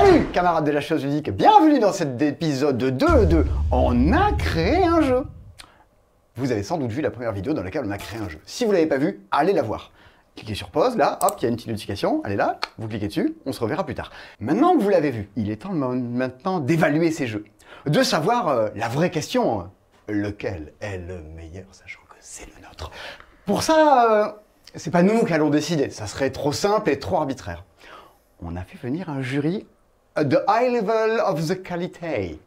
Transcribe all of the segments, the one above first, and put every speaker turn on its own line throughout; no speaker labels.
Salut camarades de la chose ludique, bienvenue dans cet épisode 2 de On a créé un jeu. Vous avez sans doute vu la première vidéo dans laquelle on a créé un jeu. Si vous ne l'avez pas vu, allez la voir. Cliquez sur pause, là, hop, il y a une petite notification, elle est là, vous cliquez dessus, on se reverra plus tard. Maintenant que vous l'avez vu, il est temps maintenant d'évaluer ces jeux. De savoir la vraie question, lequel est le meilleur, sachant que c'est le nôtre. Pour ça, c'est pas nous qui allons décider, ça serait trop simple et trop arbitraire. On a fait venir un jury de high level of the qualité.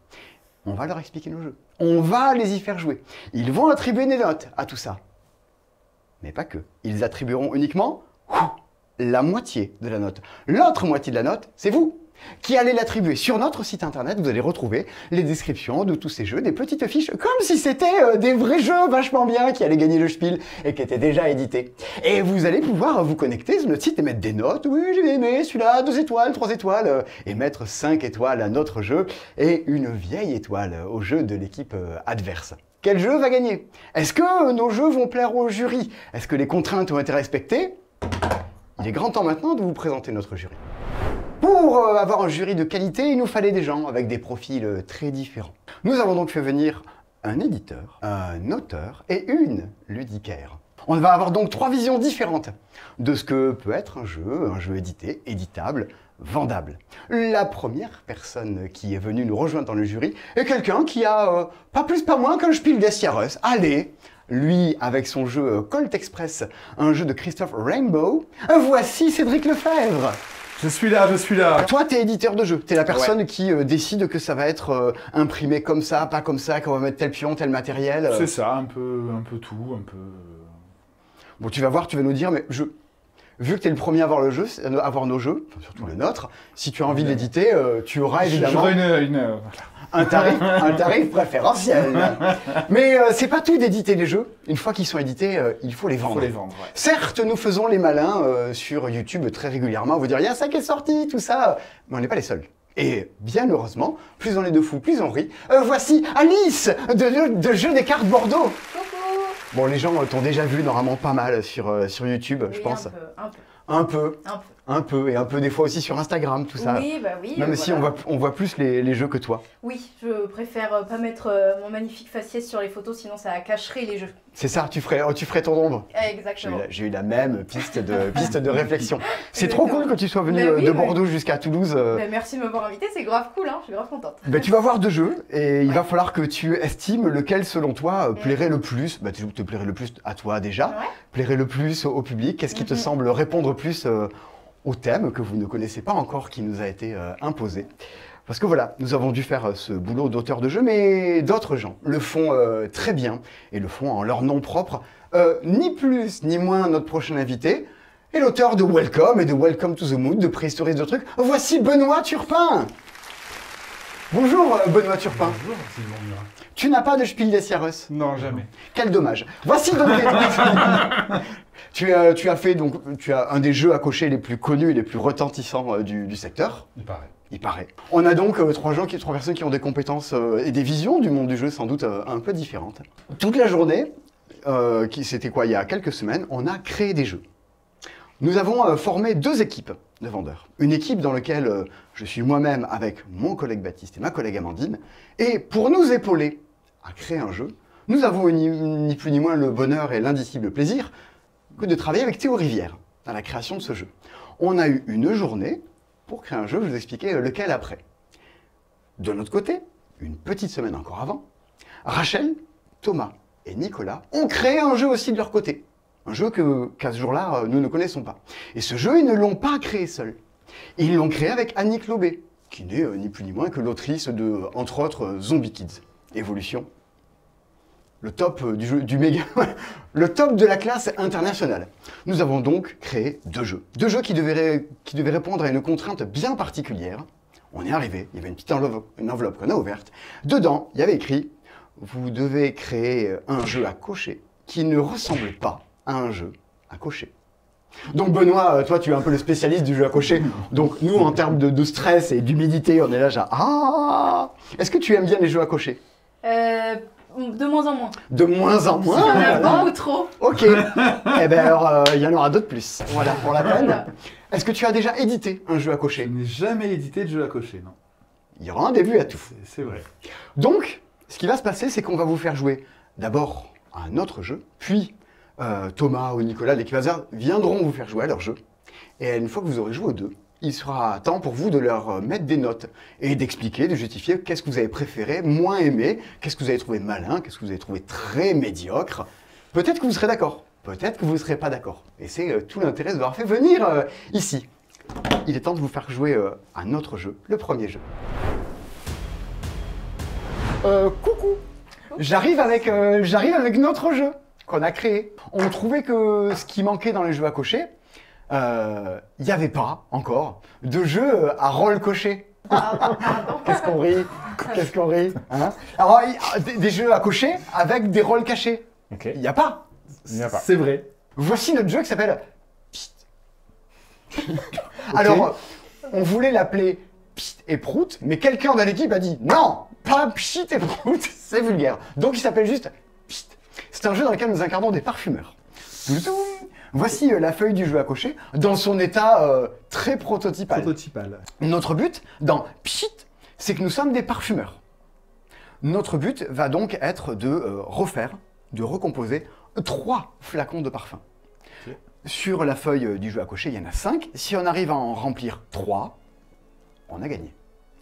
On va leur expliquer nos jeux. On va les y faire jouer. Ils vont attribuer des notes à tout ça. Mais pas que. Ils attribueront uniquement la moitié de la note. L'autre moitié de la note, c'est vous qui allez l'attribuer. Sur notre site internet, vous allez retrouver les descriptions de tous ces jeux, des petites fiches, comme si c'était des vrais jeux vachement bien qui allaient gagner le Spiel et qui étaient déjà édités. Et vous allez pouvoir vous connecter sur notre site et mettre des notes. Oui, j'ai aimé celui-là, 2 étoiles, 3 étoiles, et mettre 5 étoiles à notre jeu et une vieille étoile au jeu de l'équipe adverse. Quel jeu va gagner? Est-ce que nos jeux vont plaire au jury? Est-ce que les contraintes ont été respectées? Il est grand temps maintenant de vous présenter notre jury. Pour avoir un jury de qualité, il nous fallait des gens avec des profils très différents. Nous avons donc fait venir un éditeur, un auteur et une ludicaire. On va avoir donc 3 visions différentes de ce que peut être un jeu édité, éditable, vendable. La première personne qui est venue nous rejoindre dans le jury est quelqu'un qui a pas plus pas moins qu'un Spiel des Jahres. Allez, lui avec son jeu Colt Express, un jeu de Christophe Rainbow. Voici Cédric Lefebvre.
Je suis là.
Toi, t'es éditeur de jeu. T'es la personne qui décide que ça va être imprimé comme ça, pas comme ça, qu'on va mettre tel pion, tel matériel.
C'est ça, un peu tout, un peu...
Bon, tu vas voir, tu vas nous dire, mais vu que t'es le premier à avoir le jeu, à avoir nos jeux, enfin, surtout le nôtre, si tu as envie d'éditer, tu auras évidemment un tarif préférentiel. Mais c'est pas tout d'éditer les jeux. Une fois qu'ils sont édités, il faut les vendre.
Ouais.
Certes, nous faisons les malins sur YouTube très régulièrement. On vous dire, il y a ça qui est sorti, tout ça. Mais on n'est pas les seuls. Et bien heureusement, plus on est de fous, plus on rit. Voici Alice de Jeu des cartes Bordeaux. Bon, les gens t'ont déjà vu normalement pas mal sur YouTube, oui, je pense. Un peu des fois aussi sur Instagram, tout ça.
Oui, bah oui.
Même si on voit plus les jeux que toi.
Oui, je préfère pas mettre mon magnifique faciès sur les photos, sinon ça cacherait les jeux.
C'est ça, tu ferais ton ombre.
Exactement.
J'ai eu la même piste de réflexion. C'est trop cool que tu sois venu de Bordeaux jusqu'à Toulouse.
Merci de m'avoir invité, c'est grave cool, hein, je suis grave contente.
Tu vas voir 2 jeux et il va falloir que tu estimes lequel selon toi plairait le plus. Te plairait le plus à toi déjà, plairait le plus au public. Qu'est-ce qui te semble répondre plus au thème que vous ne connaissez pas encore, qui nous a été imposé. Parce que voilà, nous avons dû faire ce boulot d'auteur de jeu, mais d'autres gens le font très bien, et le font en leur nom propre. Ni plus ni moins notre prochain invité est l'auteur de Welcome et de Welcome to the Moon, de Préhistoriste de trucs. Voici Benoît Turpin. Bonjour Benoît Turpin.
Bonjour, c'est bon.
Tu n'as pas de Spiel des Jahres?
Non, jamais.
Quel dommage. Voici donc tu as un des jeux à cocher les plus connus et les plus retentissants du secteur. Il paraît. On a donc 3 personnes qui ont des compétences et des visions du monde du jeu sans doute un peu différentes. Toute la journée, c'était quoi, il y a quelques semaines, on a créé des jeux. Nous avons formé 2 équipes de vendeurs. Une équipe dans laquelle je suis moi-même avec mon collègue Baptiste et ma collègue Amandine. Et pour nous épauler à créer un jeu, nous avons ni plus ni moins le bonheur et l'indicible plaisir que de travailler avec Théo Rivière à la création de ce jeu. On a eu une journée pour créer un jeu, je vais vous expliquer lequel après. De notre côté, une petite semaine encore avant, Rachel, Thomas et Nicolas ont créé un jeu aussi de leur côté. Un jeu qu'à ce jour-là, nous ne connaissons pas. Et ce jeu, ils ne l'ont pas créé seuls. Ils l'ont créé avec Annick Lobé, qui n'est ni plus ni moins que l'autrice de, entre autres, Zombie Kids. Évolution. Le top du jeu, le top de la classe internationale. Nous avons donc créé 2 jeux. 2 jeux qui devaient répondre à une contrainte bien particulière. On est arrivé, il y avait une enveloppe qu'on a ouverte. Dedans, il y avait écrit « Vous devez créer un jeu à cocher qui ne ressemble pas à un jeu à cocher. » Donc Benoît, toi tu es un peu le spécialiste du jeu à cocher. Donc nous, en termes de stress et d'humidité, on est là genre « Ah !» Est-ce que tu aimes bien les jeux à cocher?
De moins en moins.
De moins en
Il y en
moins.
a
Voilà.
beaucoup trop.
Ok. Eh bien alors, il y en aura d'autres plus. Voilà, pour la peine.
Voilà.
Est-ce que tu as déjà édité un jeu à
Je
cocher?
n'ai jamais édité de jeu à cocher, non.
Il y aura un début à tout.
C'est vrai.
Donc, ce qui va se passer, c'est qu'on va vous faire jouer d'abord à un autre jeu, puis Thomas ou Nicolas, l'équipe Hazard, viendront vous faire jouer à leur jeu. Et une fois que vous aurez joué aux deux, il sera temps pour vous de leur mettre des notes et d'expliquer, de justifier qu'est-ce que vous avez préféré, moins aimé, qu'est-ce que vous avez trouvé malin, qu'est-ce que vous avez trouvé très médiocre. Peut-être que vous serez d'accord, peut-être que vous ne serez pas d'accord. Et c'est tout l'intérêt de vous avoir fait venir ici. Il est temps de vous faire jouer à notre jeu, le premier jeu. Coucou. J'arrive avec notre jeu qu'on a créé. On trouvait que ce qui manquait dans les jeux à cocher, il n'y avait pas encore de jeu à rôle coché. Qu'est-ce qu'on rit? Qu'est-ce qu'on rit, hein? Alors, des jeux à cocher avec des rôles cachés.
Ok.
Il n'y a pas.
Il n'y a pas.
C'est vrai.
Voici notre jeu qui s'appelle Psst. Alors, on voulait l'appeler Psst et Prout, mais quelqu'un dans l'équipe a dit non, pas Psst et Prout, c'est vulgaire. Donc il s'appelle juste Psst. C'est un jeu dans lequel nous incarnons des parfumeurs. Toutoum. Voici la feuille du jeu à cocher dans son état très prototypal.
Prototypal.
Notre but dans Psst, c'est que nous sommes des parfumeurs. Notre but va donc être de refaire, de recomposer 3 flacons de parfum.
Ok.
Sur la feuille du jeu à cocher, il y en a 5. Si on arrive à en remplir 3, on a gagné.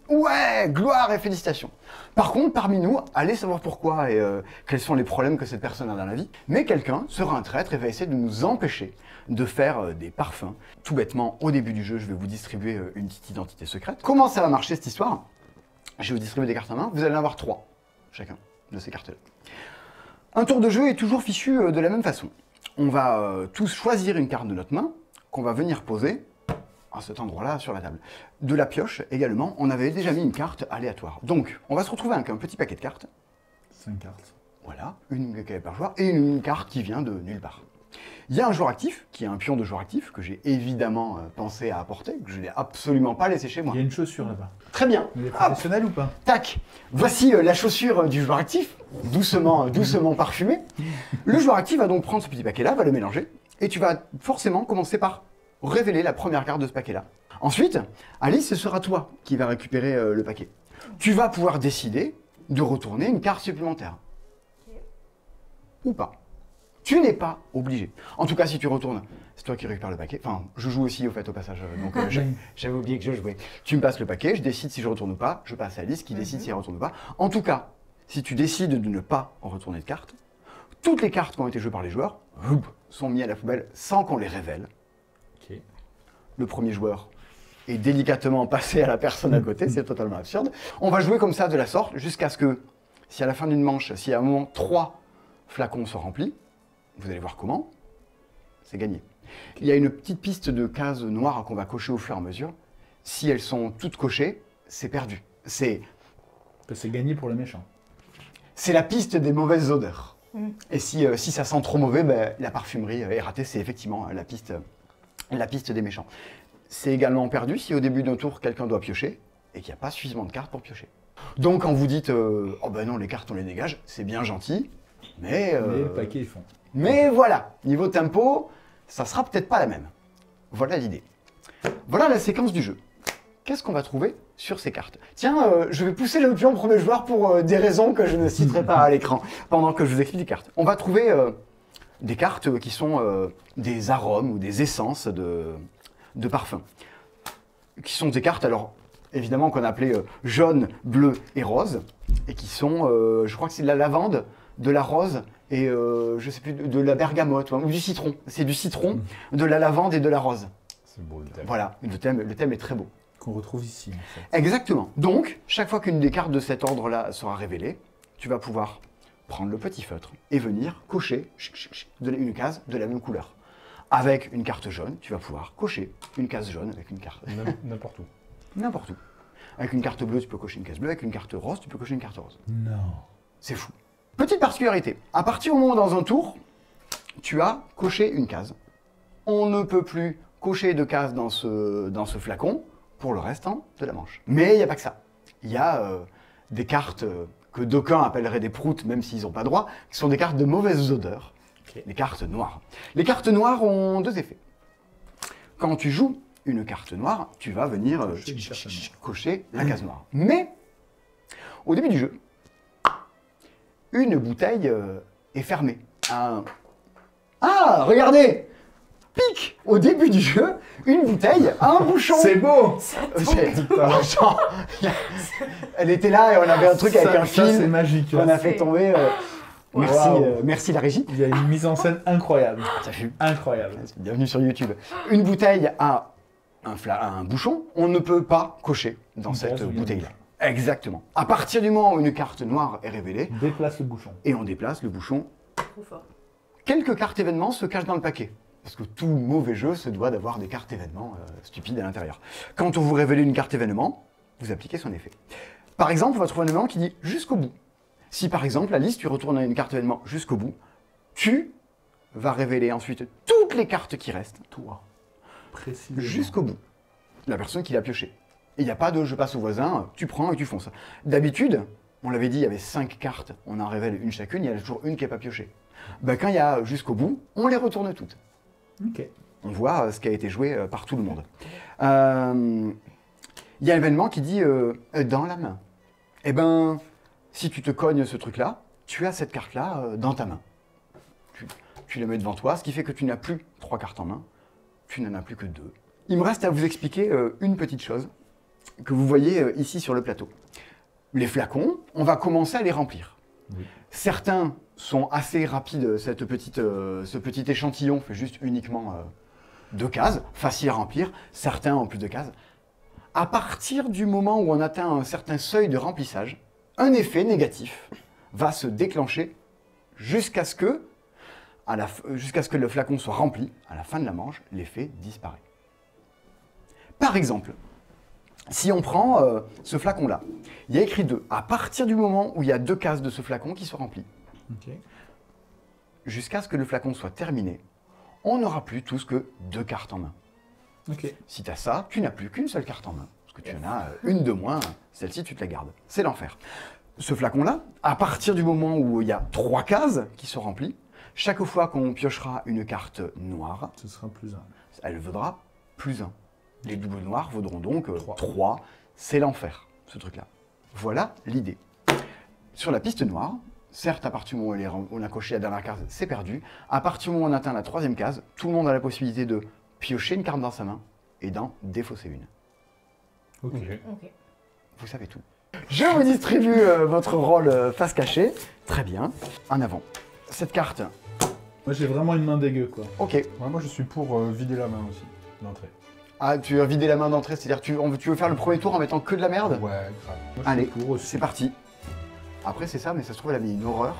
Ouais, gloire et félicitations. Par contre, parmi nous, allez savoir pourquoi et quels sont les problèmes que cette personne a dans la vie, mais quelqu'un sera un traître et va essayer de nous empêcher de faire des parfums. Tout bêtement, au début du jeu, je vais vous distribuer une petite identité secrète. Comment ça va marcher cette histoire? Je vais vous distribuer des cartes à main, vous allez en avoir 3, chacun de ces cartes-là. Un tour de jeu est toujours fichu de la même façon. On va tous choisir une carte de notre main qu'on va venir poser à cet endroit-là sur la table. De la pioche également, on avait déjà mis une carte aléatoire. Donc, on va se retrouver avec un petit paquet de cartes.
5 cartes.
Voilà, une par joueur et une carte qui vient de nulle part. Il y a un joueur actif, qui est un pion de joueur actif, que j'ai évidemment pensé à apporter, que je n'ai absolument pas laissé chez moi.
Il y a une chaussure là-bas.
Très bien.
Elle est
Hop,
professionnelle ou pas?
tac, voici la chaussure du joueur actif, doucement parfumée. Le joueur actif va donc prendre ce petit paquet-là, va le mélanger, et tu vas forcément commencer par révéler la première carte de ce paquet-là. Ensuite, Alice, ce sera toi qui va récupérer le paquet. Tu vas pouvoir décider de retourner une carte supplémentaire. Ou pas. Tu n'es pas obligé. En tout cas, si tu retournes, c'est toi qui récupères le paquet. Enfin, je joue aussi au fait au passage, donc j'avais oublié que je jouais. Tu me passes le paquet, je décide si je retourne ou pas, je passe à Alice qui décide si elle retourne ou pas. En tout cas, si tu décides de ne pas en retourner de carte, toutes les cartes qui ont été jouées par les joueurs sont mises à la poubelle sans qu'on les révèle.
Ok.
Le premier joueur est délicatement passé à la personne à côté, c'est totalement absurde. On va jouer comme ça de la sorte jusqu'à ce que, si à la fin d'une manche, si à un moment 3 flacons sont remplis, vous allez voir comment, c'est gagné. Il y a une petite piste de cases noires qu'on va cocher au fur et à mesure. Si elles sont toutes cochées, c'est perdu. C'est
gagné pour le méchant.
la piste des mauvaises odeurs. Et si ça sent trop mauvais, ben, la parfumerie est ratée, c'est effectivement la piste des méchants. C'est également perdu si au début d'un tour, quelqu'un doit piocher et qu'il n'y a pas suffisamment de cartes pour piocher. Donc quand vous dites oh ben non, les cartes on les dégage, c'est bien gentil, mais
Mais le paquet, ils font.
mais voilà, niveau tempo, ça sera peut-être pas la même. Voilà l'idée. Voilà la séquence du jeu. Qu'est-ce qu'on va trouver sur ces cartes? Tiens, je vais pousser le pion premier joueur pour des raisons que je ne citerai pas à l'écran pendant que je vous explique les cartes. On va trouver des cartes qui sont des arômes ou des essences de parfums. Qui sont des cartes, alors évidemment qu'on appelait jaune, bleu et rose, et qui sont, je crois que c'est de la lavande, de la rose et je sais plus, de la bergamote ou du citron. C'est du citron, de la lavande et de la rose.
C'est beau le thème.
Voilà, le thème est très beau.
Qu'on retrouve ici, en fait.
Exactement. Donc, chaque fois qu'une des cartes de cet ordre-là sera révélée, tu vas pouvoir prendre le petit feutre et venir cocher une case de la même couleur. Avec une carte jaune, tu vas pouvoir cocher une case jaune avec une carte.
N'importe où.
N'importe où. Avec une carte bleue, tu peux cocher une case bleue. Avec une carte rose, tu peux cocher une carte rose.
Non.
C'est fou. Petite particularité. À partir du moment où dans un tour, tu as coché une case. On ne peut plus cocher de cases dans ce flacon pour le restant de la manche. Mais il n'y a pas que ça. Il y a des cartes que d'aucuns appelleraient des proutes, même s'ils n'ont pas droit, qui sont des cartes de mauvaise odeur,
Ok.
les cartes noires. Les cartes noires ont deux effets. Quand tu joues une carte noire, tu vas venir
Cocher une carte noire.
cocher la case noire. Mais, au début du jeu, une bouteille est fermée. Ah, regardez! Pique! Au début du jeu, une bouteille a un bouchon.
C'est beau.
Genre, elle était là et on avait un truc avec un
Ça, c'est
fil
magique.
qu'on
hein.
a fait tomber. Merci,
Wow.
merci la régie.
Il y a une mise en scène incroyable.
Ça fut.
Incroyable.
Bienvenue sur YouTube. Une bouteille a un bouchon, on ne peut pas cocher dans
Une
cette
case où il y a un
bouteille-là. Exactement. À partir du moment où une carte noire est révélée,
Déplace le bouchon.
et on déplace le bouchon,
Trop fort.
quelques cartes événements se cachent dans le paquet. Parce que tout mauvais jeu se doit d'avoir des cartes événements stupides à l'intérieur. Quand on vous révèle une carte événement, vous appliquez son effet. Par exemple, votre événement qui dit jusqu'au bout. Si par exemple, Alice, tu retournes une carte événement jusqu'au bout, tu vas révéler ensuite toutes les cartes qui restent, toi,
Précisément.
jusqu'au bout. La personne qui l'a pioché. Il n'y a pas de je passe au voisin, tu prends et tu fonces. D'habitude, on l'avait dit, il y avait 5 cartes, on en révèle une chacune, il y en a toujours une qui n'est pas piochée. Ben, quand il y a jusqu'au bout, on les retourne toutes.
Ok.
On voit ce qui a été joué par tout le monde. Il y a un événement qui dit dans la main. Eh ben, si tu te cognes ce truc-là, tu as cette carte-là dans ta main. Tu la mets devant toi, ce qui fait que tu n'as plus 3 cartes en main, tu n'en as plus que 2. Il me reste à vous expliquer une petite chose que vous voyez ici sur le plateau. Les flacons, on va commencer à les remplir.
Oui.
Certains sont assez rapides, ce petit échantillon fait juste uniquement 2 cases, facile à remplir, certains ont plus de cases. À partir du moment où on atteint un certain seuil de remplissage, un effet négatif va se déclencher jusqu'à ce que le flacon soit rempli. À la fin de la manche, l'effet disparaît. Par exemple, si on prend ce flacon-là, il y a écrit 2. À partir du moment où il y a 2 cases de ce flacon qui sont remplies,
Ok.
jusqu'à ce que le flacon soit terminé, on n'aura plus tous que 2 cartes en main.
Ok.
Si tu as ça, tu n'as plus qu'une seule carte en main. Parce que tu en as une de moins, celle-ci tu te la gardes. C'est l'enfer. Ce flacon-là, à partir du moment où il y a 3 cases qui sont remplies, chaque fois qu'on piochera une carte noire,
Ce sera plus un.
elle vaudra plus 1. Les doubles noirs vaudront donc
3.
3. C'est l'enfer, ce truc-là. Voilà l'idée. Sur la piste noire, certes, à partir du moment où on a coché la dernière case, c'est perdu. À partir du moment où on atteint la 3e case, tout le monde a la possibilité de piocher une carte dans sa main et d'en défausser une.
Ok.
Ok.
Vous savez tout. Je vous distribue votre rôle face cachée. Très bien. En avant. Cette carte.
Moi, j'ai vraiment une main dégueu, quoi.
Ok.
Ouais, moi je suis pour vider la main aussi, d'entrée.
Ah, tu as vidé la main d'entrée, c'est-à-dire tu veux faire le premier tour en mettant que de la merde?
Ouais, grave.
Moi, je
Allez,
suis pour aussi.
c'est parti. Après, c'est ça, mais ça se trouve, elle a mis une horreur.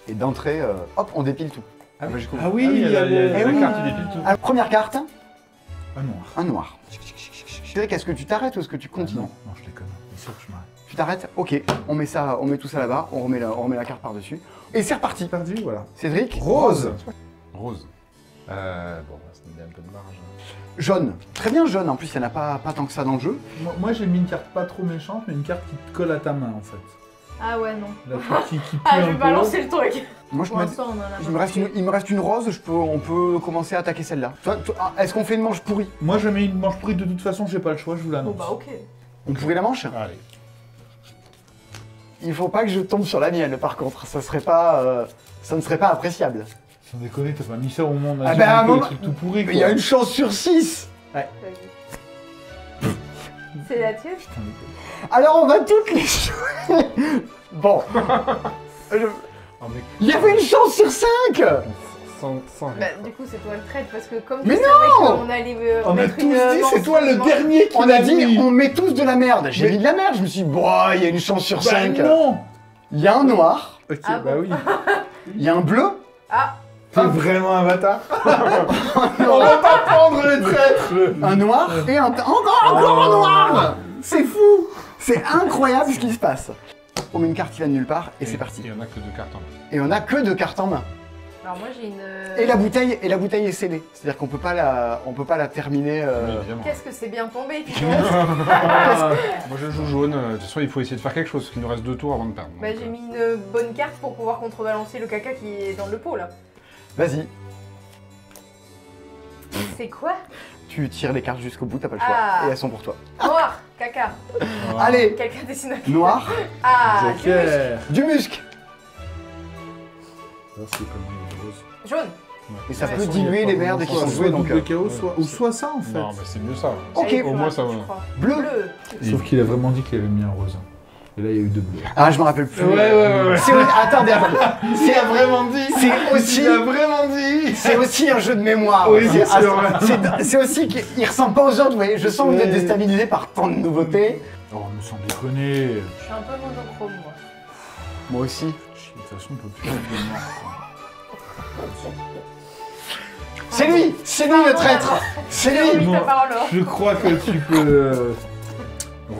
Et d'entrée, hop, on dépile tout.
Ah oui.
bah, j'ai compris.
Ah oui, il y a le...
Eh oui.
la carte, il dépile tout.
Alors, première carte,
Un noir.
un noir. Cédric, est-ce que tu t'arrêtes ou est-ce que tu continues?
Non, non, je déconne. Bien sûr que je m'arrête.
Tu t'arrêtes? Ok, on met tout ça là-bas, on remet la carte par-dessus. Et c'est reparti.
Perdu, voilà.
Cédric,
Rose.
Rose. Bon, bah, ça me met un peu de marge.
jaune. Très bien jaune, en plus, il n'y en a pas tant que ça dans le jeu.
Moi, j'ai mis une carte pas trop méchante, mais une carte qui te colle à ta main, en fait.
Ah ouais, non.
La carte qui pue
Ah, je
un
vais
peu.
balancer le truc.
Moi,
Pour l'instant, on en a
il me reste une rose, on peut commencer à attaquer celle-là. Est-ce qu'on fait une manche pourrie?
Moi, je mets une manche pourrie, de toute façon, j'ai pas le choix, je vous
Oh
l'annonce.
bah ok.
On pourrit la manche?
Allez.
Il faut pas que je tombe sur la mienne, par contre. Ça ne serait pas appréciable.
Sans déconner, t'as pas mis ça au moment où on a
Ah
dit
ben, à un
que le
moment-
truc tout pourri, quoi.
Il y a une chance sur 6.
Vas-y. C'est la tienne?
Putain, mais-
Alors on va toutes les jouer. Bon.
Oh, mais
Il y avait une chance sur 5.
sans
Bah du coup c'est toi le trade parce que comme
Mais
tu savais qu'on allait
On a
mettre
tous
une
dit, c'est toi le
mention-
dernier qui
On
l'a
a dit
mis.
on met tous de la merde. J'ai
Mais-
mis de la merde. Je me suis dit, bon, il y a une chance sur
Bah
5.
non.
Il y a un noir.
Ok,
Ah
bah
bon.
oui.
Il y a un bleu.
Ah
T'es vraiment un bâtard. On va pas prendre les traîtres.
Un noir et encore un noir. C'est fou. C'est incroyable ce qui se passe. On met une carte qui vient de nulle part et c'est parti.
Il y en a que 2 cartes en main.
Et on a que 2 cartes en main.
Alors moi j'ai une...
Et la bouteille est scellée. C'est-à-dire qu'on peut pas la terminer.
Oui, évidemment.
Qu'est-ce que c'est bien tombé, dis donc.
Moi je joue jaune. De toute façon, il faut essayer de faire quelque chose, parce qu'il nous reste 2 tours avant de perdre.
Bah
donc,
j'ai mis une bonne carte pour pouvoir contrebalancer le caca qui est dans le pot là.
Vas-y,
C'est quoi?
tu tires les cartes jusqu'au bout, t'as pas le choix.
Ah.
Et elles sont pour toi.
Noir, caca.
Allez,
Quelqu'un dessine un...
noir,
Ah,
Joker.
du musc.
Alors, c'est comme une rose.
jaune.
Et ça
Ouais,
peut
Il y a
diluer
pas
les
vraiment
merdes
le
qui
choix.
sont jouées.
Soit
Donc,
double KO, soit ça en fait.
Non, mais c'est mieux ça.
Ok.
Allez,
Au moins, ça va.
je crois.
bleu.
Bleu.
Sauf qu'il a vraiment dit qu'il avait mis un rose. Et là, il y a eu deux bleus.
Ah, je me rappelle plus.
Ouais.
Attendez.
Il a vraiment dit.
C'est aussi.
Il a vraiment dit.
C'est aussi un jeu de mémoire.
Oui,
C'est
c'est vrai.
c'est aussi qu'il ressemble pas aux autres. Vous voyez, je sens que vous êtes déstabilisé par tant de nouveautés.
Oh, mais sans déconner.
Je suis un peu monochrome moi.
Moi aussi.
De toute façon, on peut plus faire de noir.
C'est lui le traître. C'est
J'ai
lui.
envie de ta parole.
Je crois que tu peux.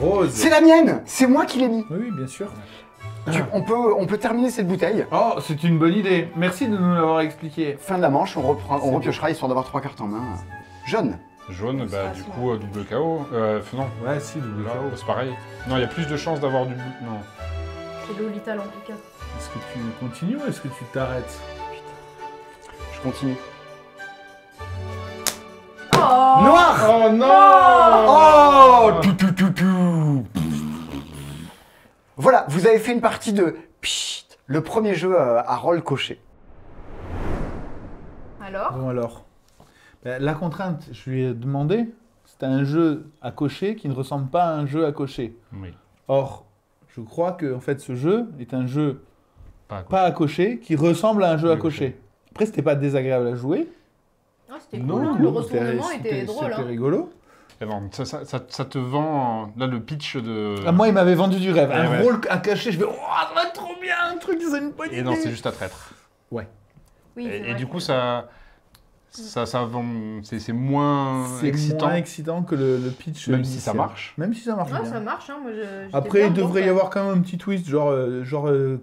Rose.
C'est la mienne. C'est moi qui l'ai mis.
Oui, bien sûr.
On peut terminer cette bouteille.
Oh, c'est une bonne idée. Merci de nous l'avoir expliqué.
Fin de la manche, on repiochera histoire d'avoir 3 cartes en main. Jaune.
Jaune,
Ça
bah
va,
du
ça
coup, double KO. Non,
Ouais, si, double
là,
KO.
c'est pareil. Non, il y a plus de chances d'avoir du... Non.
C'est Lolita en tout cas.
Est-ce que tu continues ou est-ce que tu t'arrêtes?
Je continue.
Oh
Noir.
Oh non.
Oh tout. Voilà, vous avez fait une partie de Psst, le premier jeu à rôle coché.
Alors?
Bon alors. Ben, la contrainte, je lui ai demandé, c'est un jeu à cocher qui ne ressemble pas à un jeu à cocher.
Oui.
Or, je crois que en fait, ce jeu est un jeu
Pas à côté.
pas à cocher qui ressemble à un jeu à
Oui,
cocher. Après, c'était pas désagréable à jouer.
Ah, c'était cool, hein, le retournement était
c'était
drôle.
c'était
Hein.
rigolo.
Et bon, ça te vend... Là, le pitch de...
Ah, moi, il m'avait vendu du rêve.
Ouais,
Un
ouais.
rôle à cacher, je fais, oh, ça va être trop bien, un truc, c'est une bonne idée.
Et non, c'est juste à traître.
Oui, c'est
Et
vrai
du
que-
coup, ça vend... C'est moins
C'est
excitant.
moins excitant que le pitch.
Même si ça
initial.
marche.
Même si ça marche
Ouais,
bien.
ça marche, hein. Moi, j'étais
Après,
bien
il
dedans,
devrait y
quoi.
avoir quand même un petit twist, genre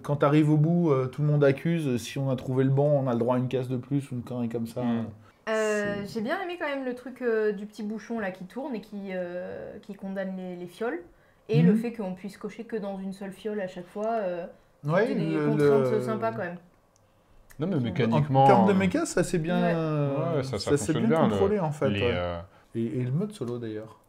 quand t'arrives au bout, tout le monde accuse, si on a trouvé le bon, on a le droit à une case de plus ou une connerie comme ça.
Mm.
J'ai bien aimé quand même le truc du petit bouchon là qui tourne et qui condamne les fioles. Et
Mhm.
le fait qu'on puisse cocher que dans une seule fiole à chaque fois.
Ouais,
C'était des contraintes sympas quand même.
Non, mais
En
mécaniquement...
termes de méca, ça c'est bien,
Ouais, ça
s'est
fonctionne
bien
bien,
contrôlé en fait.
les,
ouais.
euh,
Et le mode solo d'ailleurs.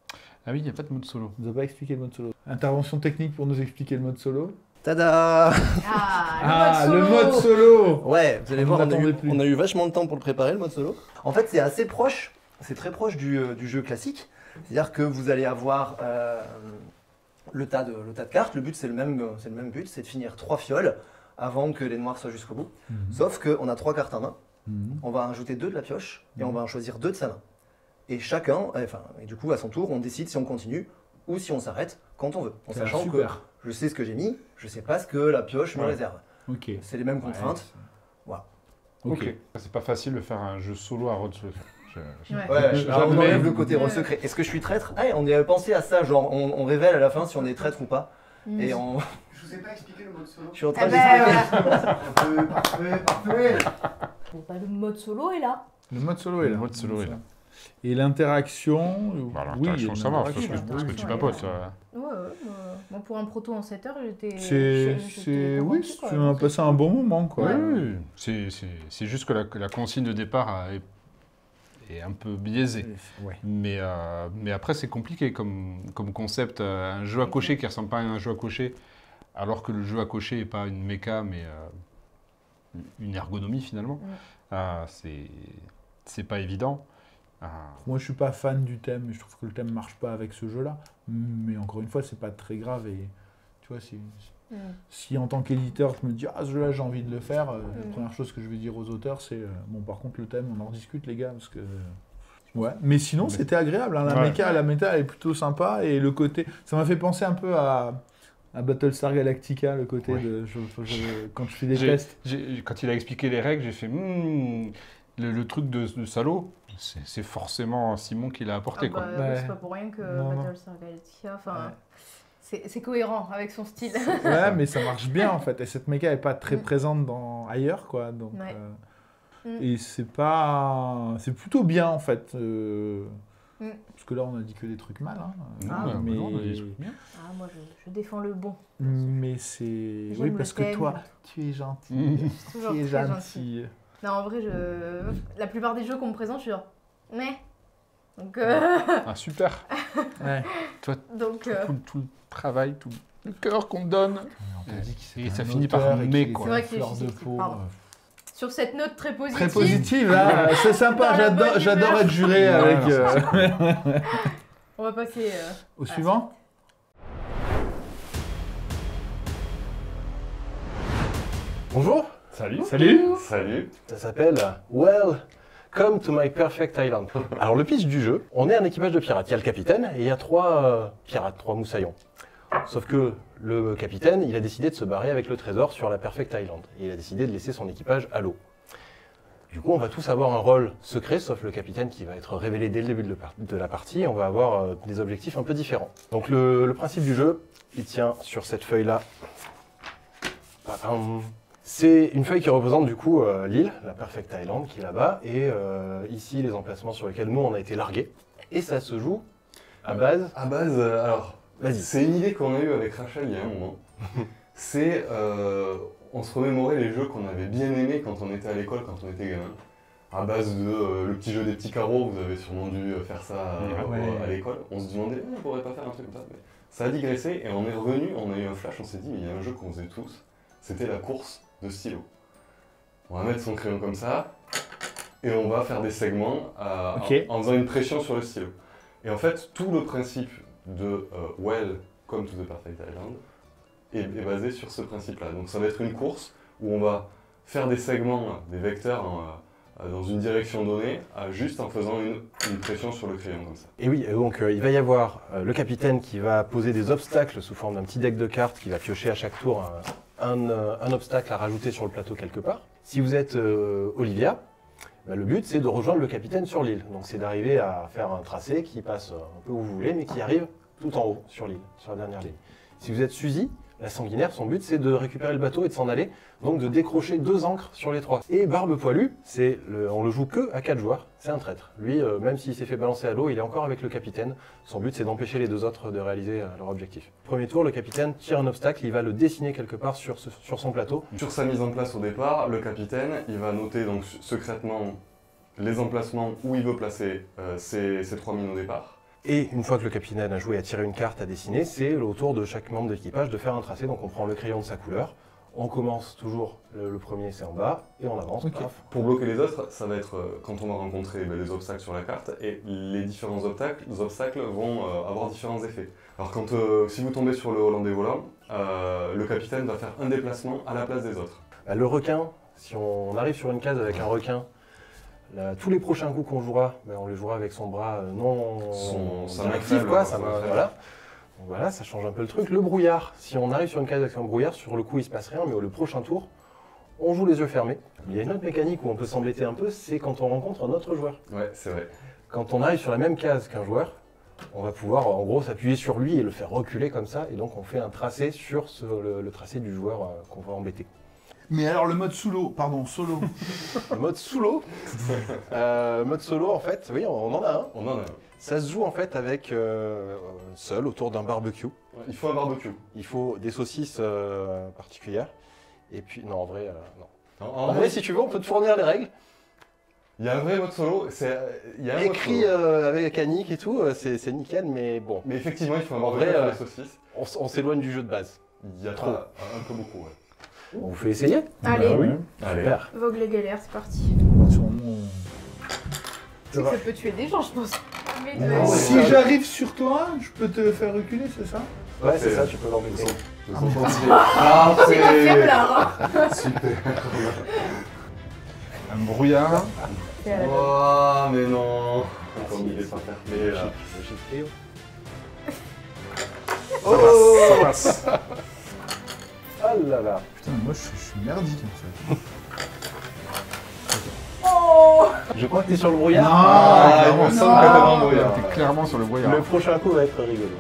Ah oui, il n'y a pas de mode solo.
On nous a pas expliqué le mode solo. Intervention technique pour nous expliquer le mode solo.
Tada!
Ah,
le mode solo.
Ouais, vous allez
On
voir,
n'attendait plus.
on a eu vachement de temps pour le préparer, le mode solo. En fait, c'est assez proche, c'est très proche du jeu classique. C'est-à-dire que vous allez avoir le tas de cartes. Le but, c'est le même but, c'est de finir 3 fioles avant que les noirs soient jusqu'au bout. Sauf qu'on a 3 cartes en main, on va en ajouter 2 de la pioche et on va en choisir 2 de sa main. Et chacun, et du coup, à son tour, on décide si on continue ou si on s'arrête quand on veut. En sachant que
Super.
je sais ce que j'ai mis, je sais pas ce que la pioche me
Ouais.
réserve.
Ok.
C'est les mêmes contraintes. Voilà.
Ok.
C'est pas facile de faire un jeu solo à Rod Solo.
Ouais.
Ouais, alors on
Jamais.
enlève le côté secret. Est-ce que je suis traître? Ah, on y avait pensé à ça, genre on révèle à la fin si on est traître ou pas. Et on...
Je vous ai pas expliqué le mode solo.
je suis en
Eh
train de
ben,
l'expliquer.
Parfait.
Bah, le mode solo est là.
Le mode solo est
Le
là.
mode solo est là.
Et l'interaction,
Voilà,
oui,
interaction,
il y a
ça
une
marche, parce
interaction.
que tu
ouais.
papotes.
Ouais, moi pour un proto en 7 heures, j'étais.
C'est, oui,
convaincue, quoi.
on a passé un bon moment, quoi.
Ouais.
Oui, c'est juste que la consigne de départ est un peu biaisée.
Ouais.
Mais après, c'est compliqué comme concept. Un jeu à cocher qui ressemble pas à un jeu à cocher, alors que le jeu à cocher n'est pas une méca, mais une ergonomie finalement. C'est pas évident.
Moi, je suis pas fan du thème, je trouve que le thème marche pas avec ce jeu-là. Mais encore une fois, c'est pas très grave. Et tu vois, si en tant qu'éditeur, je me dis, ah, ce jeu-là, j'ai envie de le faire, la première chose que je vais dire aux auteurs, c'est, bon, par contre, le thème, on en rediscute, les gars, parce que... Ouais, mais sinon, c'était agréable. Hein. La méta, elle est plutôt sympa. Et le côté... Ça m'a fait penser un peu à Battlestar Galactica, le côté
Ouais.
de... quand je fais des tests.
Quand il a expliqué les règles, j'ai fait le truc de salaud, c'est forcément Simon qui l'a apporté.
Ah bah,
Quoi.
oui,
Ouais.
c'est pas pour rien que
Non, non.
Battlestar Galactica, enfin, c'est cohérent avec son style.
Ouais, mais ça marche bien en fait. Et cette méca est pas très présente ailleurs, quoi. Donc,
Ouais.
Et c'est plutôt bien en fait. Parce que là, on a dit que des trucs mal. Hein.
Mais non, on a des trucs bien.
Ah, moi, je défends le bon.
Mais c'est...
J'aime
Oui,
le
parce que
thème.
toi, tu es gentil.
Toujours
Tu es
très
gentil.
Non, en vrai, la plupart des jeux qu'on me présente, je suis genre... Mais... Donc...
Ah, super.
Ouais.
Toi,
Donc...
tout le travail, tout le cœur qu'on te donne.
On t'a dit que c'était
Et ça
un
finit par
auteur et
mais,
qu'il
quoi.
était
C'est vrai
à
que c'est
fleur de
juste-
peau.
pardon. Sur cette note très positive...
Très positive, hein. C'est sympa,
Dans la bonne
j'adore
humeur.
être juré
Ouais,
avec...
alors, ça,
On va passer...
Au suivant.
Bonjour,
Salut.
Salut.
Salut.
ça s'appelle Welcome to my perfect island. Alors le pitch du jeu, on est un équipage de pirates. Il y a le capitaine et il y a 3 pirates, 3 moussaillons. Sauf que le capitaine, il a décidé de se barrer avec le trésor sur la Perfect Island. Et il a décidé de laisser son équipage à l'eau. Du coup, on va tous avoir un rôle secret, sauf le capitaine qui va être révélé dès le début de la partie. Et on va avoir des objectifs un peu différents. Donc le principe du jeu, il tient sur cette feuille-là. Padam. C'est une feuille qui représente du coup l'île, la Perfect Island qui est là-bas, et ici les emplacements sur lesquels nous on a été largués. Et ça se joue à base.
À base, alors,
Vas-y.
c'est une idée qu'on a eue avec Rachel il y a un moment. C'est, on se remémorait les jeux qu'on avait bien aimés quand on était à l'école, quand on était gamin. À base de le petit jeu des petits carreaux, vous avez sûrement dû faire ça à l'école. On se demandait, on pourrait pas faire un truc comme ça. Mais ça a digressé et on est revenu, on a eu un flash, on s'est dit, mais il y a un jeu qu'on faisait tous, c'était la course de stylo. On va mettre son crayon comme ça, et on va faire des segments en faisant une pression sur le stylo. Et en fait, tout le principe de Welcome to the Perfect Island est basé sur ce principe-là. Donc ça va être une course où on va faire des segments, des vecteurs dans une direction donnée, juste en faisant une pression sur le crayon comme ça.
Et oui, et donc il va y avoir le capitaine qui va poser des obstacles sous forme d'un petit deck de cartes qui va piocher à chaque tour un obstacle à rajouter sur le plateau quelque part. Si vous êtes Olivia, bah, le but c'est de rejoindre le capitaine sur l'île. Donc c'est d'arriver à faire un tracé qui passe un peu où vous voulez, mais qui arrive tout en haut sur l'île, sur la dernière ligne. Si vous êtes Suzy, la sanguinaire, son but c'est de récupérer le bateau et de s'en aller, donc de décrocher 2 ancres sur les 3. Et Barbe Poilue, on le joue que à 4 joueurs, c'est un traître. Lui, même s'il s'est fait balancer à l'eau, il est encore avec le capitaine. Son but c'est d'empêcher les 2 autres de réaliser leur objectif. Premier tour, le capitaine tire un obstacle, il va le dessiner quelque part sur son plateau.
Sur sa mise en place au départ, le capitaine il va noter donc secrètement les emplacements où il veut placer ses 3 mines au départ.
Et une fois que le capitaine a joué à tirer une carte à dessiner, c'est au tour de chaque membre de l'équipage de faire un tracé. Donc on prend le crayon de sa couleur, on commence toujours, le premier c'est en bas, et on avance.
Ok.
Paf.
Pour bloquer les autres, ça va être quand on va rencontrer les obstacles sur la carte, et les différents obstacles vont avoir différents effets. Alors si vous tombez sur le Hollandais volant, le capitaine va faire un déplacement à la place des autres.
Bah, le requin, si on arrive sur une case avec un requin, tous les prochains coups qu'on jouera, bah, on les jouera avec son bras
Sa
non
main
actif,
faible,
quoi.
sa main faible.
Voilà. Donc voilà, ça change un peu le truc. Le brouillard, si on arrive sur une case avec un brouillard, sur le coup il se passe rien, mais le prochain tour, on joue les yeux fermés. Il y a une autre mécanique où on peut s'embêter un peu, c'est quand on rencontre un autre joueur.
Ouais, c'est vrai.
Quand on arrive sur la même case qu'un joueur, on va pouvoir en gros s'appuyer sur lui et le faire reculer comme ça, et donc on fait un tracé sur le tracé du joueur qu'on va embêter.
Mais alors le mode solo, solo.
Le mode sous l'eau, mode solo en fait, oui on en a un.
On en a un.
Ça se joue en fait avec seul autour d'un barbecue.
Il faut un barbecue.
Il faut des saucisses particulières. Et puis non en vrai non.
En
En vrai si tu veux on peut te fournir les règles.
il y a un vrai mode solo. Il y a un mode
Écrit
solo.
avec Annick et tout, c'est nickel mais bon.
Mais effectivement, il faut un
En
barbecue
vrai,
pour les saucisses.
On s'éloigne du jeu de base.
Il y a
trop.
un peu beaucoup, ouais.
On vous fait essayer.
Allez,
Bah oui.
Allez.
Super.
Vogue les galères, c'est parti.
Sûrement,
Tu sais que ça peut tuer des gens, je pense. Mais
Ouais.
Si j'arrive sur toi, je peux te faire reculer, c'est ça?
Ouais c'est ça, tu peux l'embêter.
Ah,
c'est pas faiblard, hein.
Super.
Un brouillard.
C'est à la
Oh, mais non. Comme il est pas fair-play, là.
Théo.
Ça passe.
Oh là là.
Putain, moi je suis merdique en fait.
Oh
Je crois que t'es sur le brouillard.
Ah, il me semble que t'es dans le
T'es
brouillard.
clairement sur le brouillard.
Le prochain coup va être rigolo.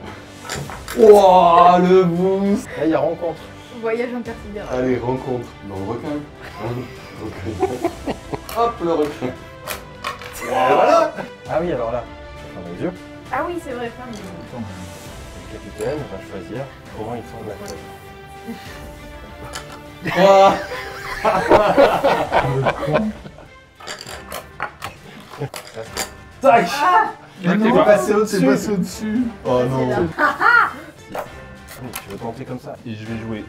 Wouah, le boost.
Là il y a rencontre.
Voyage intersidéral.
Allez, rencontre dans le requin. Hop, le requin.
Voilà. Ah oui, alors là, je ferme les yeux.
Ah oui, c'est vrai, ferme les yeux.
Le capitaine va choisir comment il semble la Tac.
Mais non,
t'es passé
c'est passé au-dessus.
Oh
C'est
non.
là.
Tu veux tenter comme ça?
Et je vais jouer.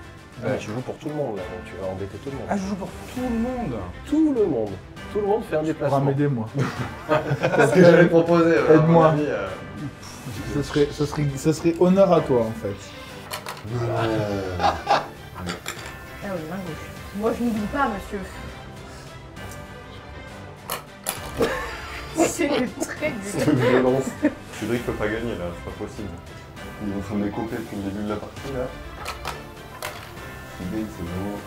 Tu joues pour tout le monde là, donc tu vas embêter tout le monde.
Ah, je joue pour tout le monde.
Tout le monde. Tout le monde fait un
Tu pourras
déplacement.
m'aider, moi.
C'est ce que j'allais proposer.
Aide-moi.
à mon avis,
Ce serait honneur à toi, en fait.
Ah oui, main gauche. Moi, je n'oublie pas, monsieur. C'est très
C'est
dur.
une violence. Cédric peut pas gagner là, c'est pas possible. Il est en train de découper depuis le début de la partie là. Cédric, c'est vraiment.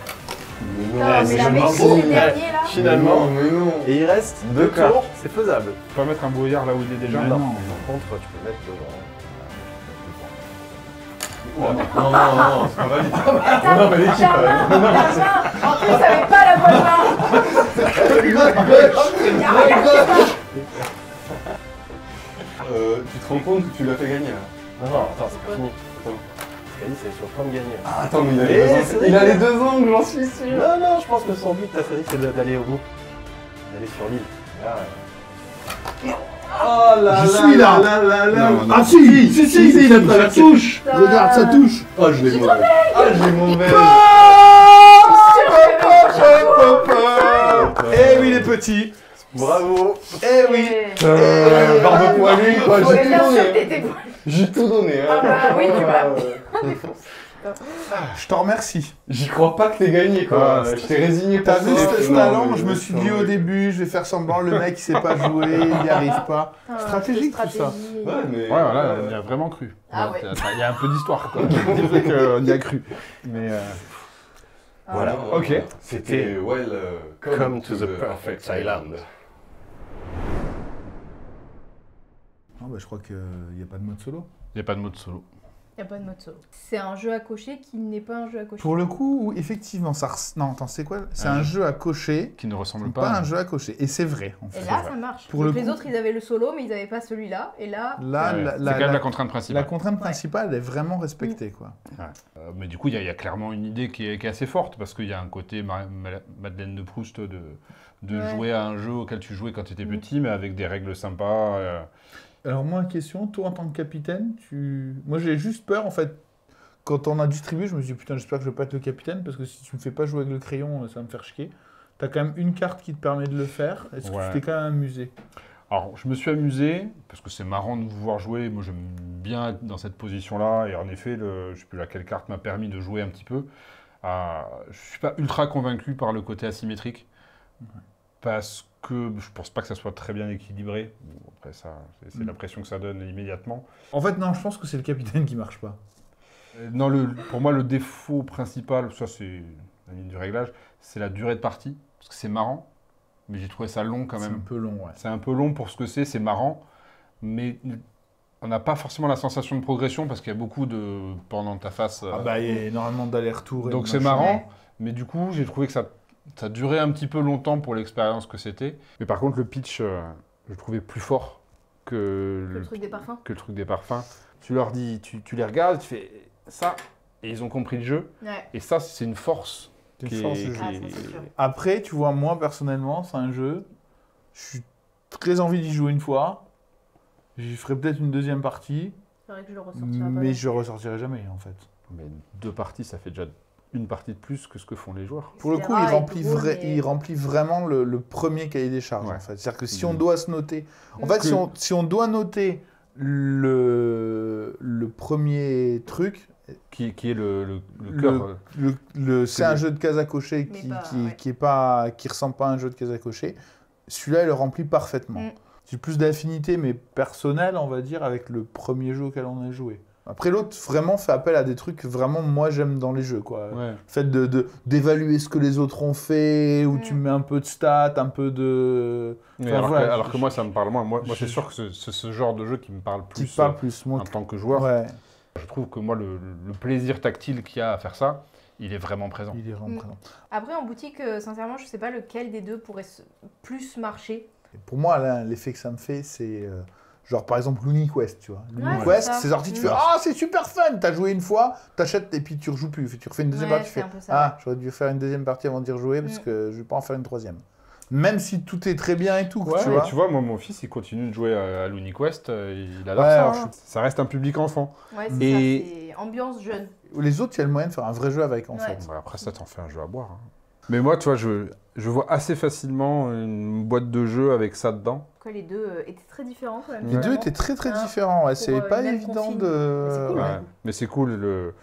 Mais
Ah, mais la Messi, c'est dernier, là.
Finalement.
Non, mais non.
Et il reste
Deux
2
cartes.
tours, c'est faisable.
Tu peux pas mettre un brouillard là où il est déjà.
Mais non.
Par contre, tu peux mettre devant.
Oh, non, c'est pas valide.
Attends,
Non, mais l'équipe,
la main, la main. En plus, avec pas la bonne main. Il y a rien qui marche.
Tu te rends compte que tu l'as fait gagner là?
Non, non, attends, c'est pas fini. Cali, c'est sur le point de gagner.
Ah, attends, mais
Eh,
il a les deux angles, j'en suis sûr.
Non, non, je pense que son but, t'as Cédric, c'est d'aller au bout. D'aller sur l'île. Là,
Oh là
Je
là
suis là.
là.
Ah si, il a la touche. Regarde, ça touche.
Oh, je l'ai mauvais. Ah, je l'ai mauvais.
Eh oui, les petits.
bravo.
Eh oui. Barbe poilue, quoi,
Ouais,
j'ai
bien
tout
sûr,
donné.
t'étais pas.
J'ai tout donné,
Ah bah oui, tu vas.
Je t'en remercie.
J'y crois pas que t'aies gagné, quoi.
Ouais,
Je t'ai résigné
T'as
pour
vu
ça.
ce
Non,
talent?
mais
Je me suis dit au début, je vais faire semblant, le mec il sait pas jouer, il n'y arrive pas. Stratégique, tout ça.
Ouais, mais.
Ouais, voilà, on y a vraiment cru.
Ah ouais.
Il y a un peu d'histoire, quoi. Qui fait qu'on y a cru. Mais
Voilà.
Ok.
C'était well,
Come to the perfect island.
Non, bah, je crois qu'il n'y a pas de mode solo.
il n'y a pas de mode solo.
Il n'y a pas de mode solo. C'est un jeu à cocher qui n'est pas un jeu à cocher.
Pour le coup, effectivement, ça. Non, attends, c'est quoi? C'est un jeu à cocher,
Qui ne ressemble
pas
pas.
un jeu à cocher. Et c'est vrai, en
Et
fait.
là, ça marche.
Pour
Donc
le
les
coup-
autres, ils avaient le solo, mais ils n'avaient pas celui-là. Et là,
Là,
Ouais,
la,
c'est
la-
quand même
la-
la contrainte
la
principale.
contrainte principale est vraiment respectée, quoi.
Mais du coup, il y a clairement une idée qui est assez forte, parce qu'il y a un côté Madeleine de Proust de
Ouais.
jouer à un jeu auquel tu jouais quand tu étais
Mm.
petit, mais avec des règles sympas.
Alors moi, question, toi en tant que capitaine, moi j'ai juste peur en fait. Quand on a distribué, je me suis dit putain, j'espère que je vais pas être le capitaine parce que si tu me fais pas jouer avec le crayon, ça va me faire chier. T'as quand même une carte qui te permet de le faire. Est-ce que
Ouais.
tu t'es quand même amusé?
Alors, je me suis amusé, parce que c'est marrant de vous voir jouer. Moi, j'aime bien être dans cette position-là. Et en effet, je ne sais plus laquelle carte m'a permis de jouer un petit peu. Je ne suis pas ultra convaincu par le côté asymétrique. Parce que je pense pas que ça soit très bien équilibré. Bon, après, ça, c'est l'impression que ça donne immédiatement.
En fait, non, je pense que c'est le capitaine qui marche pas.
Non, pour moi, le défaut principal, ça c'est la ligne du réglage, c'est la durée de partie. Parce que c'est marrant, mais j'ai trouvé ça long quand
C'est un
même.
peu long, ouais.
C'est un peu long pour ce que c'est marrant, mais on n'a pas forcément la sensation de progression parce qu'il y a beaucoup de pendant ta face.
Ah bah, il y a énormément d'allers-retours. et
Donc
de
c'est
machin.
marrant, mais du coup, j'ai trouvé que ça durait un petit peu longtemps pour l'expérience que c'était. Mais par contre, le pitch, je le trouvais plus fort que
le truc des parfums.
que le truc des parfums. Tu leur dis, tu les regardes, tu fais ça, et ils ont compris le jeu.
Ouais.
Et ça, c'est une force.
C'est une
qui
force
est-
du jeu.
Ah, ça, c'est sûr.
Après, tu vois, moi personnellement, c'est un jeu. Je suis très envie d'y jouer une fois. J'y ferai peut-être une deuxième partie,
C'est vrai que je le ressortirai pas.
mais je ressortirai jamais en fait.
Mais 2 parties, ça fait déjà une partie de plus que ce que font les joueurs.
Pour le coup,
Etc.,
il remplit vraiment le premier cahier des charges.
Ouais.
En fait. C'est-à-dire que si
Mhm.
on doit se noter... En
Mhm.
fait, si on doit noter le premier truc,
Qui est le cœur.
c'est un jeu de cases à cocher
Mais
qui
pas,
qui ressemble pas à un jeu de cases à cocher. Celui-là, il le remplit parfaitement.
Mhm.
J'ai plus d'affinité, mais personnelle, on va dire, avec le premier jeu auquel on a joué. Après, l'autre, vraiment, fait appel à des trucs que vraiment, moi, j'aime dans les jeux, quoi.
Ouais.
Le fait d'évaluer ce que les autres ont fait, où
Mm.
tu mets un peu de stats, un peu de...
Mais
Enfin,
alors,
voilà,
alors que moi, ça me parle moins. Moi, c'est
je-
sûr que c'est ce genre de jeu qui me parle
Qui
plus
parle plus. Moi,
en tant que joueur.
ouais.
Je trouve que moi, le plaisir tactile qu'il y a à faire ça, il est vraiment présent.
Il est vraiment présent.
Après, en boutique, sincèrement, je sais pas lequel des deux pourrait plus marcher.
Et pour moi, là, l'effet que ça me fait, c'est genre par exemple l'UniQuest, tu vois.
Ouais,
L'UniQuest,
c'est
c'est
ça.
sorti, tu fais ah, c'est super fun, t'as joué une fois, t'achètes et puis tu rejoues plus. Tu refais une deuxième
Ouais,
partie, tu
c'est
fais
un peu ça.
ah, j'aurais dû faire une deuxième partie avant d'y rejouer parce que je vais pas en faire une troisième. Même si tout est très bien et tout,
Ouais,
tu vois.
moi, mon fils, il continue de jouer à l'UniQuest, il adore
Ouais,
ça.
alors,
Hein. Ça reste un public enfant.
Ouais, c'est
Et-
ça, c'est ambiance jeune.
Les autres, il y a le moyen de faire un vrai jeu avec, en
Ouais.
fait.
Bah, après ça, t'en fais un jeu à boire. Hein. Mais moi, tu vois, je vois assez facilement une boîte de jeux avec ça dedans.
Quoi, les deux étaient très différents quand même.
Les deux
finalement.
étaient très très
Ah,
différents, ouais. C'est
une
pas
même
évident
consigne.
de.
C'est cool,
Ouais. Mais c'est cool,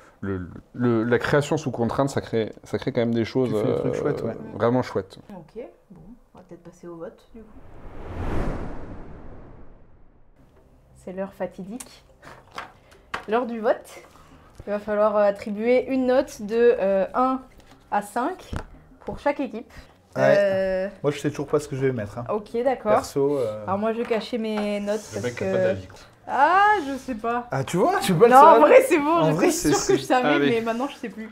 la création sous contrainte, ça crée quand même des choses
Tu fais des trucs chouettes, ouais.
vraiment chouettes.
Ok, bon, on va peut-être passer au vote du coup. C'est l'heure fatidique. L'heure du vote. Il va falloir attribuer une note de 1 à 5 pour chaque équipe.
Ouais. Moi, je sais toujours pas ce que je vais mettre. Hein.
Ok, d'accord.
Perso.
Alors moi, je vais cacher mes notes
Le
parce
mec
que...
n'a pas d'avis. Quoi.
Ah, je sais pas.
Ah, tu vois, je suis pas le
Non, en
seul.
vrai, c'est bon,
En vrai,
j'étais
c'est-
sûre que je savais,
Allez.
mais maintenant, je sais plus.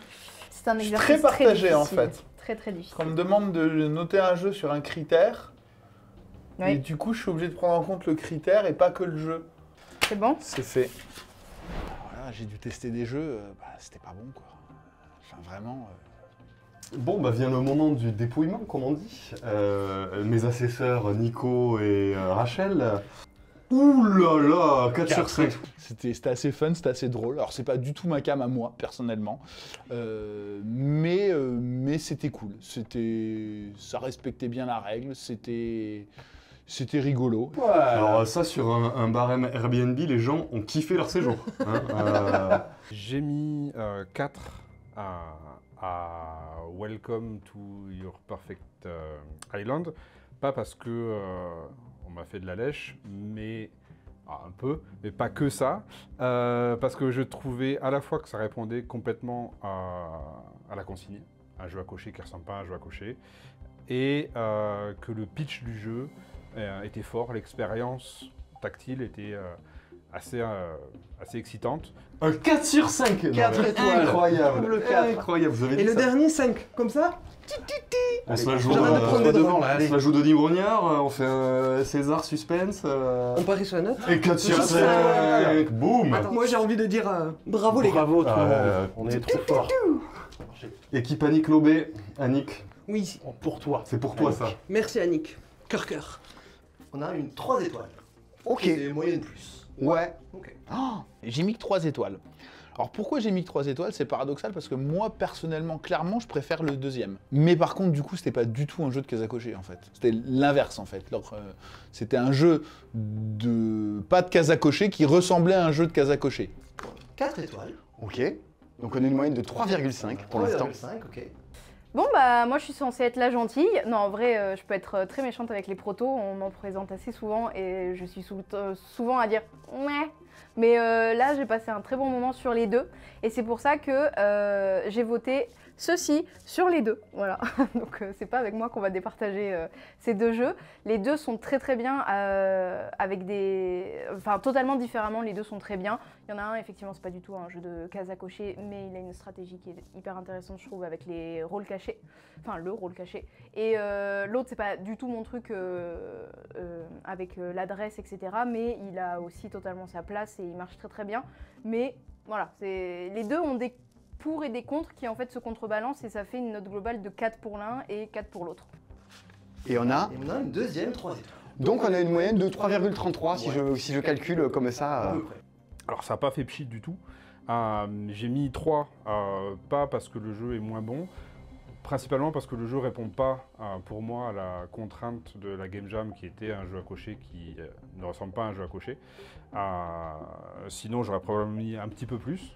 C'est un
Je suis
exercice
très partagé, en
difficile.
fait.
Très, très difficile.
Quand on me demande de noter un jeu sur un critère,
Oui.
et du coup, je suis obligé de prendre en compte le critère et pas que le jeu.
C'est bon?
C'est fait. Voilà, j'ai dû tester des jeux, c'était pas bon, quoi. Enfin, vraiment.
Bon, bah vient le moment du dépouillement, comme on dit. Mes assesseurs Nico et Rachel. Ouh là là, 4 sur 5.
C'était assez fun, c'était assez drôle. Alors, c'est pas du tout ma cam à moi, personnellement. Mais c'était cool. Ça respectait bien la règle. C'était rigolo.
Alors ça, sur un barème Airbnb, les gens ont kiffé leur séjour. Hein.
J'ai mis 4 à Welcome to Your Perfect Island. Pas parce que on m'a fait de la lèche, mais un peu, mais pas que ça. Parce que je trouvais à la fois que ça répondait complètement à la consigne, un jeu à cocher qui ne ressemble pas à un jeu à cocher, et que le pitch du jeu était fort, l'expérience tactile était assez excitante.
Un 4 sur 5.
4 étoiles.
Incroyable.
Double 4.
Incroyable, vous avez
Et
dit
le
ça.
dernier 5, comme ça?
On se la joue,
J'arrête de prendre des devants, là,
on
allez.
se la joue Denis Brognard, on fait un César suspense.
On parie sur la note?
Et 4 sur
Je
5.
sais.
Boum.
Attends, moi j'ai envie de dire bravo les gars.
Bravo tout le
Euh,
monde. On est trop fort.
Équipe Annick Lobé. Annick,
Oui,
Pour toi.
c'est pour toi ça.
merci Annick. Cœur cœur. On a une 3 étoiles.
Ok.
Et moyenne plus.
Ouais.
Ok.
Oh, j'ai mis que 3 étoiles. Alors pourquoi j'ai mis que 3 étoiles? C'est paradoxal parce que moi, personnellement, clairement, je préfère le deuxième. Mais par contre, du coup, c'était pas du tout un jeu de case à cocher, en fait. C'était l'inverse, en fait. C'était un jeu pas de case à cocher qui ressemblait à un jeu de case à cocher.
4 étoiles.
Ok. Donc on a une moyenne de 3,5 pour l'instant.
3,5, ok.
Bon, bah, moi, je suis censée être la gentille. Non, en vrai, je peux être très méchante avec les protos. On m'en présente assez souvent et je suis souvent à dire « ouais ». Mais là, j'ai passé un très bon moment sur les deux. Et c'est pour ça que j'ai voté ceci sur les deux. Voilà. Donc, c'est pas avec moi qu'on va départager ces deux jeux. Les deux sont très très bien avec des... Enfin, totalement différemment, les deux sont très bien. Il y en a un, effectivement, c'est pas du tout un jeu de case à cocher, mais il a une stratégie qui est hyper intéressante, je trouve, avec les rôles cachés. Enfin, le rôle caché. Et l'autre, c'est pas du tout mon truc avec l'adresse, etc. Mais il a aussi totalement sa place et il marche très très bien. Mais voilà, les deux ont des pour et des contre qui en fait se contrebalancent et ça fait une note globale de 4 pour l'un et 4 pour l'autre.
Et on a...
Et on a une deuxième 3 étoiles.
Donc on a une moyenne de 3,33 si je calcule comme
À
ça.
peu près.
Alors ça n'a pas fait pchit du tout. J'ai mis 3, pas parce que le jeu est moins bon, principalement parce que le jeu répond pas pour moi à la contrainte de la Game Jam qui était un jeu à cocher qui ne ressemble pas à un jeu à cocher. Sinon j'aurais probablement mis un petit peu plus.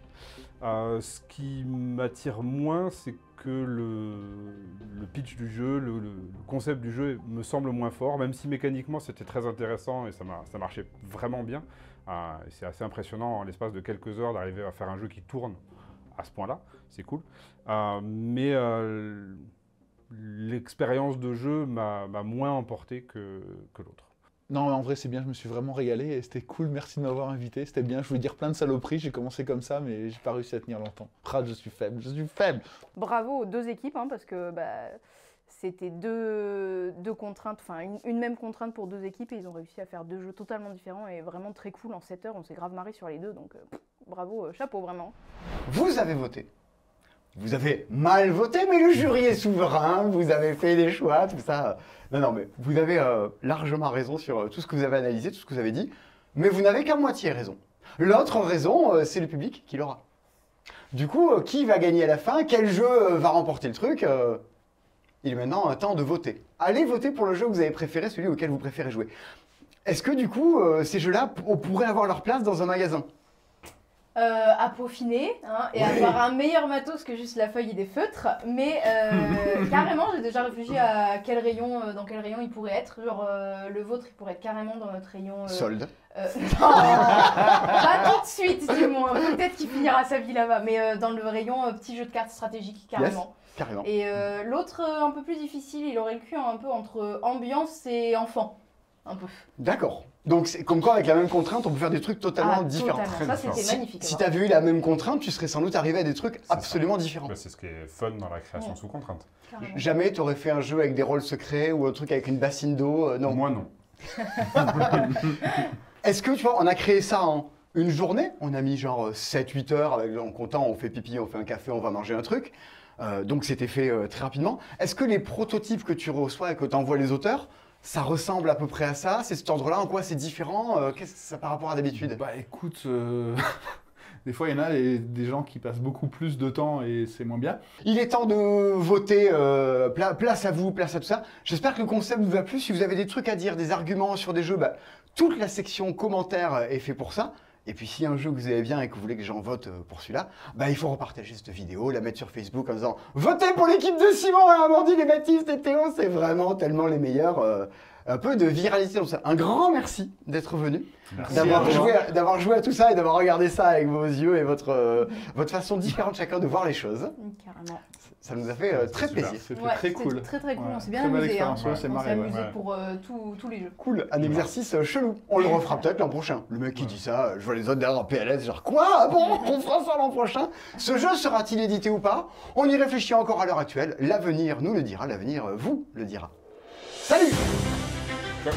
Ce qui m'attire moins, c'est que le pitch du jeu, le concept du jeu me semble moins fort, même si mécaniquement c'était très intéressant et ça marchait vraiment bien. Et c'est assez impressionnant en l'espace de quelques heures d'arriver à faire un jeu qui tourne à ce point-là, c'est cool. Mais l'expérience de jeu m'a moins emporté que l'autre.
Non, en vrai, c'est bien, je me suis vraiment régalé et c'était cool, merci de m'avoir invité, c'était bien. Je voulais dire plein de saloperies, j'ai commencé comme ça, mais j'ai pas réussi à tenir longtemps. Ah, je suis faible, je suis faible.
Bravo aux deux équipes, hein, parce que c'était deux contraintes, enfin une même contrainte pour deux équipes et ils ont réussi à faire deux jeux totalement différents et vraiment très cool en 7 heures. On s'est grave marré sur les deux, donc bravo, chapeau vraiment.
Vous avez voté. Vous avez mal voté, mais le jury est souverain, vous avez fait des choix, tout ça. Non, mais vous avez largement raison sur tout ce que vous avez analysé, tout ce que vous avez dit, mais vous n'avez qu'à moitié raison. L'autre raison, c'est le public qui l'aura. Du coup, qui va gagner à la fin? Quel jeu va remporter le truc? Il est maintenant temps de voter. Allez voter pour le jeu que vous avez préféré, celui auquel vous préférez jouer. Est-ce que du coup, ces jeux-là pourraient avoir leur place dans un magasin?
À peaufiner hein, et avoir un meilleur matos que juste la feuille et des feutres, mais carrément j'ai déjà réfléchi à quel rayon, dans quel rayon il pourrait être. Genre le vôtre il pourrait être carrément dans notre rayon.
Solde.
Non, pas tout de suite du moins. Peut-être qu'il finira sa vie là-bas, mais dans le rayon petit jeu de cartes stratégique carrément.
Yes, carrément.
Et l'autre un peu plus difficile, il aurait le cul un peu entre ambiance et enfant, un peu.
D'accord. Donc, comme quoi, avec la même contrainte, on peut faire des trucs totalement différents.
Totalement. Ça, c'était magnifique.
Si tu avais eu la même contrainte, tu serais sans doute arrivé à des trucs absolument différents.
Bah, c'est ce qui est fun dans la création sous contrainte.
Carrément.
Jamais tu aurais fait un jeu avec des rôles secrets ou un truc avec une bassine d'eau, non.
Moi, non.
Est-ce que, tu vois, on a créé ça en une journée? On a mis genre 7-8 heures, en comptant, on fait pipi, on fait un café, on va manger un truc. Donc, c'était fait très rapidement. Est-ce que les prototypes que tu reçois et que tu envoies les auteurs, ça ressemble à peu près à ça? C'est cet ordre-là? En quoi c'est différent? Qu'est-ce que ça par rapport à d'habitude?
Bah écoute, des fois il y en a des gens qui passent beaucoup plus de temps et c'est moins bien.
Il est temps de voter, place à vous, place à tout ça. J'espère que le concept vous a plu. Si vous avez des trucs à dire, des arguments sur des jeux, toute la section commentaires est fait pour ça. Et puis s'il y a un jeu que vous aimez bien et que vous voulez que j'en vote pour celui-là, il faut repartager cette vidéo, la mettre sur Facebook en disant « Votez pour l'équipe de Simon et Amandine et Baptiste et Théo, c'est vraiment tellement les meilleurs !» Un peu de viralité dans ça. Un grand merci d'être venu, d'avoir joué à tout ça et d'avoir regardé ça avec vos yeux et votre façon différente chacun de voir les choses.
Carrément.
Ça nous a fait très
super.
plaisir.
C'était très cool.
Très cool,
Ouais.
on s'est bien
Très belle
amusé.
expérience, ouais,
On
c'est
s'est
marré,
amusé
ouais.
pour tous les jeux.
Cool, un exercice chelou. On le refera peut-être l'an prochain. Le mec qui dit ça, je vois les autres derrière en PLS, genre quoi? Ah bon, on fera ça l'an prochain? Ce jeu sera-t-il édité ou pas? On y réfléchit encore à l'heure actuelle. L'avenir nous le dira, l'avenir vous le dira. Salut!
Ciao.